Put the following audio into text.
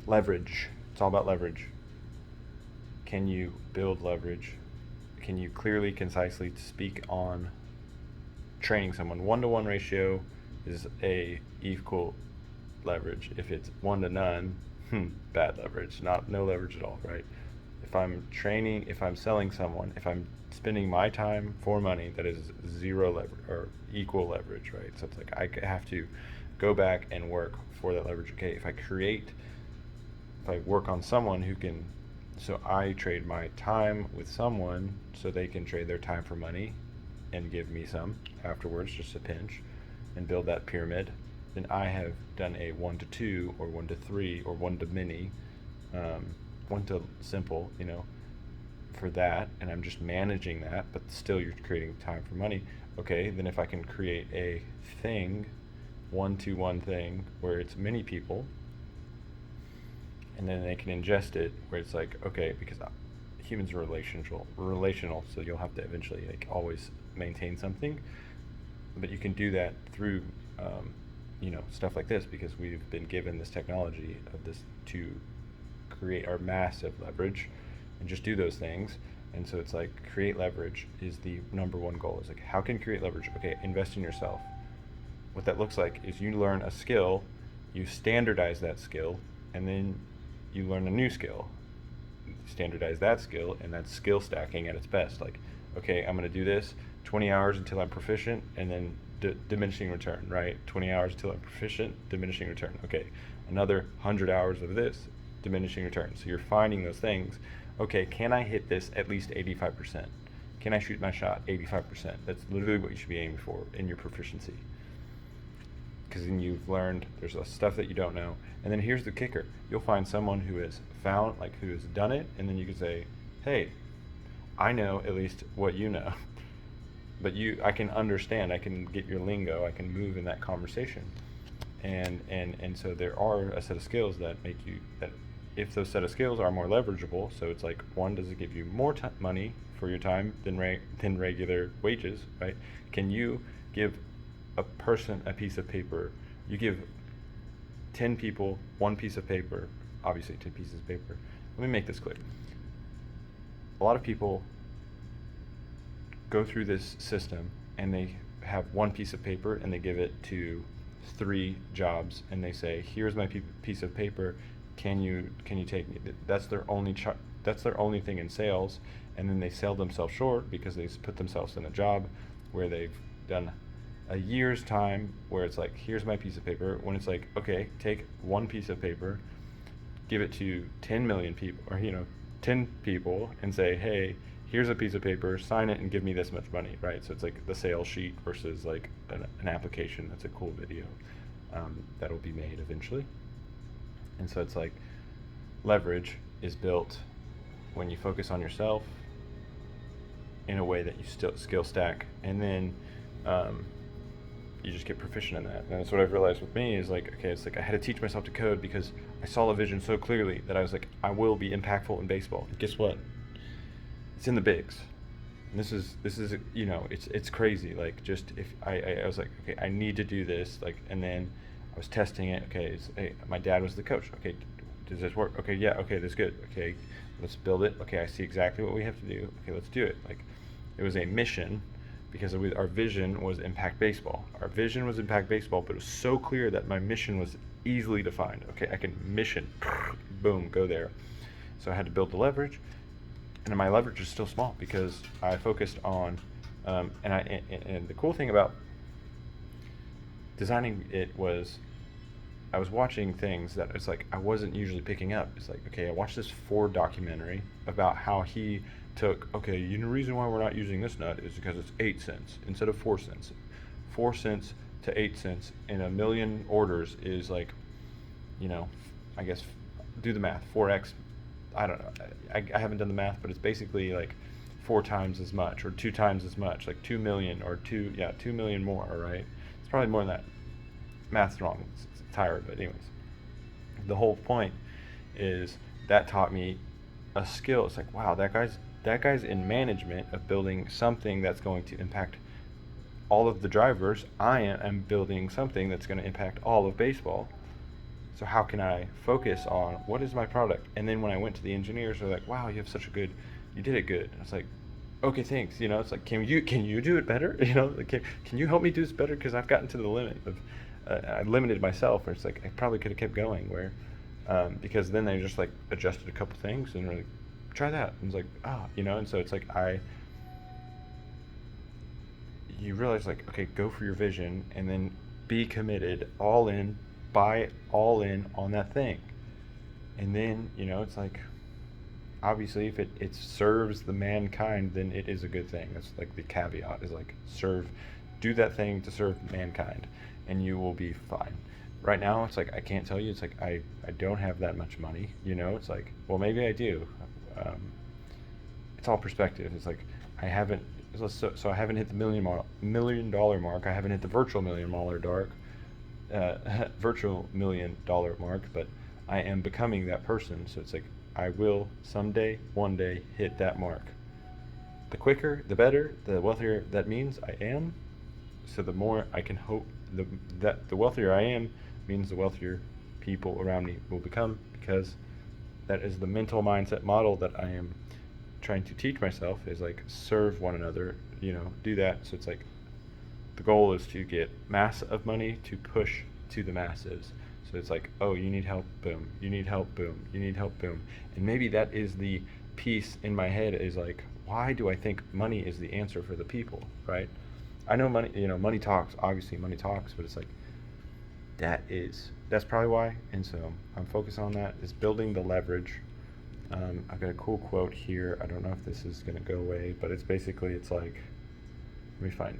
Leverage. It's all about leverage. Can you build leverage? Can you clearly, concisely speak on training someone? 1-to-1 ratio is a equal leverage. If it's 1 to none, bad leverage. No leverage at all, right? If I'm training, if I'm selling someone, if I'm spending my time for money, that is zero leverage or equal leverage, right? So it's like I have to go back and work for that leverage. Okay, if I work on someone who can, so I trade my time with someone so they can trade their time for money and give me some afterwards, just a pinch, and build that pyramid, then I have done a 1 to 2 or 1 to 3 or 1 to many, 1 to simple, for that, and I'm just managing that, but still you're creating time for money. Okay, then if I can create a thing, 1-to-1 thing, where it's many people, and then they can ingest it, where it's like, okay, because humans are relational, so you'll have to eventually always maintain something, but you can do that through stuff like this, because we've been given this technology of this to create our massive leverage and just do those things. And so it's like create leverage is the number one goal. Is like, how can you create leverage? Okay, invest in yourself. What that looks like is you learn a skill, you standardize that skill, and then you learn a new skill, standardize that skill, and that's skill stacking at its best. Like, okay, I'm going to do this 20 hours until I'm proficient, and then diminishing return, right? 20 hours until I'm proficient, diminishing return. Okay, another 100 hours of this, diminishing return. So you're finding those things. Okay, can I hit this at least 85%? Can I shoot my shot 85%? That's literally what you should be aiming for in your proficiency. Because then you've learned there's stuff that you don't know. And then here's the kicker. You'll find someone who has who has done it, and then you can say, hey, I know at least what you know. But I can understand, I can get your lingo, I can move in that conversation. And so there are a set of skills that if those set of skills are more leverageable, so it's like, one, does it give you more money for your time than regular wages, right? Can you give a person a piece of paper? You give 10 people one piece of paper, obviously 10 pieces of paper. Let me make this clear. A lot of people go through this system and they have one piece of paper and they give it to 3 jobs and they say, here's my piece of paper, can you take me? That's their only thing in sales, and then they sell themselves short because they put themselves in a job where they've done a year's time where it's like, here's my piece of paper, when it's like, okay, take one piece of paper, give it to 10 million people, or 10 people, and say, hey, here's a piece of paper, sign it and give me this much money, right? So it's like the sales sheet versus like an application. That's a cool video that'll be made eventually. And so it's like leverage is built when you focus on yourself in a way that you still skill stack, and then you just get proficient in that. And that's what I've realized with me is like, okay, it's like I had to teach myself to code because I saw the vision so clearly that I was like, I will be impactful in baseball. And guess what? It's in the bigs. And this is it's crazy. Like, just if I was like, okay, I need to do this, like, and then I was testing it. Okay, hey, my dad was the coach. Okay, does this work? Okay, yeah, okay, that's good. Okay, let's build it. Okay, I see exactly what we have to do. Okay, let's do it. Like, it was a mission because our vision was impact baseball. Our vision was impact baseball, but it was so clear that my mission was easily defined. Okay, I can mission, boom, go there. So I had to build the leverage. And my leverage is still small because I focused on, and the cool thing about designing it was, I was watching things that it's like I wasn't usually picking up. It's like, okay, I watched this Ford documentary about how he took, okay, the reason why we're not using this nut is because it's 8 cents instead of 4 cents. 4 cents to 8 cents in a million orders is like, I guess, do the math, 4x. I don't know. I haven't done the math, but it's basically like 4 times as much or 2 times as much, like 2 million or 2 million more, right? It's probably more than that. Math's wrong. It's tired, but anyways. The whole point is that taught me a skill. It's like, wow, that guy's in management of building something that's going to impact all of the drivers. I am building something that's going to impact all of baseball. So how can I focus on what is my product? And then when I went to the engineers, they're like, "Wow, you have such a good, you did it good." I was like, "Okay, thanks." You know, it's like, can you do it better? You know, like, can you help me do this better? Because I've gotten to the limit of, I limited myself. Where it's like I probably could have kept going. Where, because then they just like adjusted a couple things and were like, "Try that." And it's like, you know, and so it's like you realize like, okay, go for your vision and then be committed, all in, buy all in on that thing. And then, you know, it's like, obviously if it serves the mankind, then it is a good thing. That's like the caveat is like do that thing to serve mankind and you will be fine. Right now it's like I can't tell you, it's like I don't have that much money, you know. It's like, well, maybe I do. um, it's all perspective. It's like I haven't, so I haven't hit the $1 million mark. I haven't hit the virtual virtual $1 million mark, but I am becoming that person. So it's like I will someday, one day, hit that mark. The quicker, the better. The wealthier that means I am. So the more I can hope that the wealthier I am means the wealthier people around me will become, because that is the mental mindset model that I am trying to teach myself, is like serve one another, you know, do that. So it's like the goal is to get mass of money to push to the masses. So it's like, oh, you need help, boom. You need help, boom. You need help, boom. And maybe that is the piece in my head, is like, why do I think money is the answer for the people, right? I know money, you know, money talks, obviously money talks, but it's like, that's probably why. And so I'm focused on that, is building the leverage. I've got a cool quote here. I don't know if this is going to go away, but it's basically, it's like, let me find